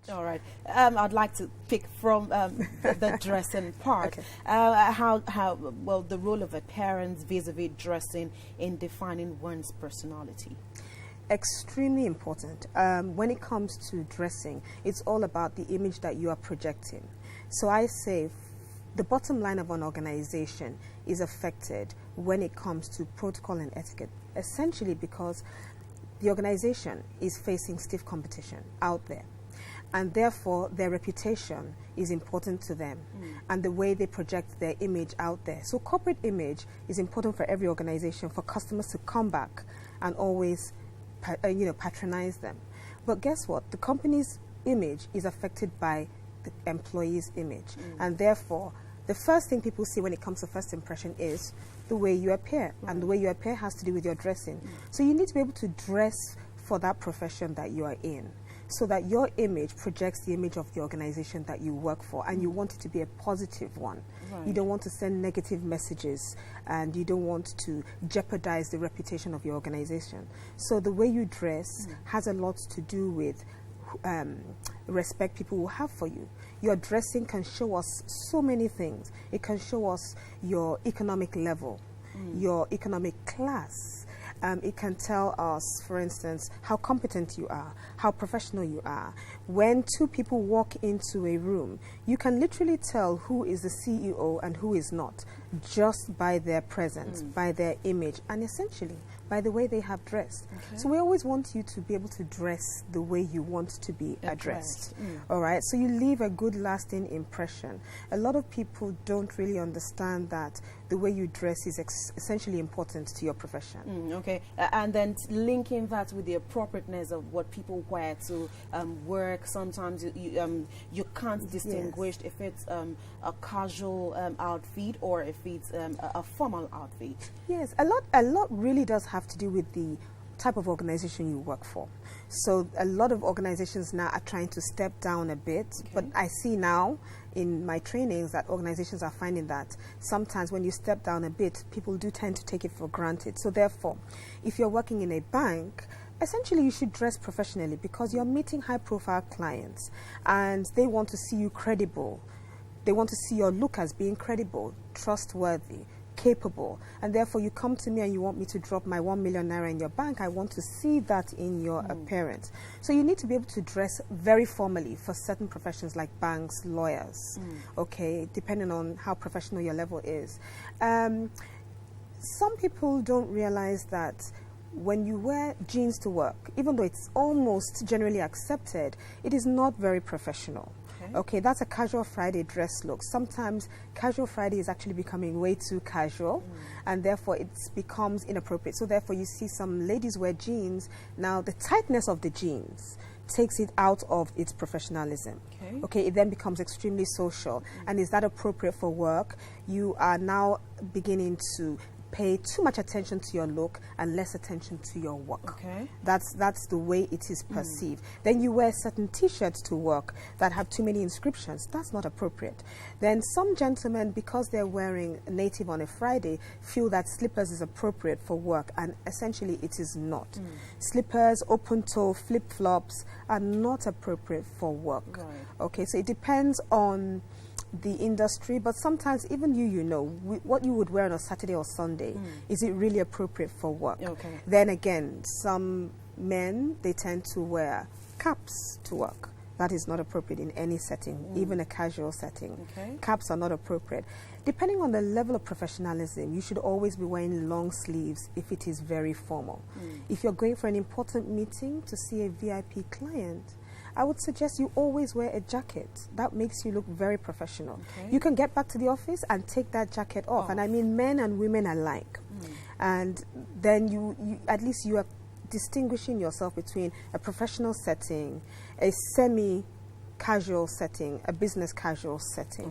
All right. I'd like to pick from the dressing part. Okay. Well, the role of a parent vis-a-vis dressing in defining one's personality. Extremely important. When it comes to dressing, it's all about the image that you are projecting. So I say the bottom line of an organization is affected when it comes to protocol and etiquette, essentially because the organization is facing stiff competition out there. And therefore, their reputation is important to them and the way they project their image out there. So corporate image is important for every organization, for customers to come back and always patronize them. But guess what? The company's image is affected by the employee's image. And therefore, the first thing people see when it comes to first impression is the way you appear. And the way you appear has to do with your dressing. So you need to be able to dress for that profession that you are in, so that your image projects the image of the organization that you work for, and you want it to be a positive one. Right. You don't want to send negative messages, and you don't want to jeopardize the reputation of your organization. So the way you dress has a lot to do with respect people will have for you. Your dressing can show us so many things. It can show us your economic level, your economic class. It can tell us, for instance, how competent you are, how professional you are. When two people walk into a room, you can literally tell who is the CEO and who is not, just by their presence, by their image, and essentially by the way they have dressed. Okay. So we always want you to be able to dress the way you want to be addressed. All right, so you leave a good lasting impression. A lot of people don't really understand that the way you dress is essentially important to your profession. Okay, and then linking that with the appropriateness of what people wear to work. Sometimes you can't distinguish if it's a casual outfit or if it's a formal outfit. Yes, a lot really does have to do with the type of organization you work for. So a lot of organizations now are trying to step down a bit, but I see now in my trainings that organizations are finding that sometimes when you step down a bit, people do tend to take it for granted. So therefore, if you're working in a bank, essentially you should dress professionally because you're meeting high-profile clients and they want to see you credible. They want to see your look as being credible, trustworthy, capable, and therefore you come to me and you want me to drop my 1 million naira in your bank. I want to see that in your appearance. So you need to be able to dress very formally for certain professions like banks, lawyers, okay, depending on how professional your level is. Some people don't realize that when you wear jeans to work, even though it's almost generally accepted, it is not very professional. Okay, that's a casual Friday dress look. Sometimes casual Friday is actually becoming way too casual, and therefore it becomes inappropriate. So therefore you see some ladies wear jeans. Now the tightness of the jeans takes it out of its professionalism. Okay, it then becomes extremely social. And is that appropriate for work? You are now beginning to pay too much attention to your look and less attention to your work. That's the way it is perceived. Then you wear certain t-shirts to work that have too many inscriptions. That's not appropriate. Then some gentlemen, because they're wearing native on a Friday, feel that slippers is appropriate for work, and essentially it is not. Slippers, open toe, flip-flops are not appropriate for work. Okay, so it depends on the industry, but sometimes even you know what you would wear on a Saturday or Sunday, is it really appropriate for work? Then again, some men, they tend to wear caps to work. That is not appropriate in any setting, even a casual setting. Caps are not appropriate. Depending on the level of professionalism, you should always be wearing long sleeves if it is very formal. If you're going for an important meeting to see a VIP client, I would suggest you always wear a jacket. That makes you look very professional. You can get back to the office and take that jacket off. And I mean men and women alike. And then you at least you are distinguishing yourself between a professional setting, a semi-casual setting, a business casual setting.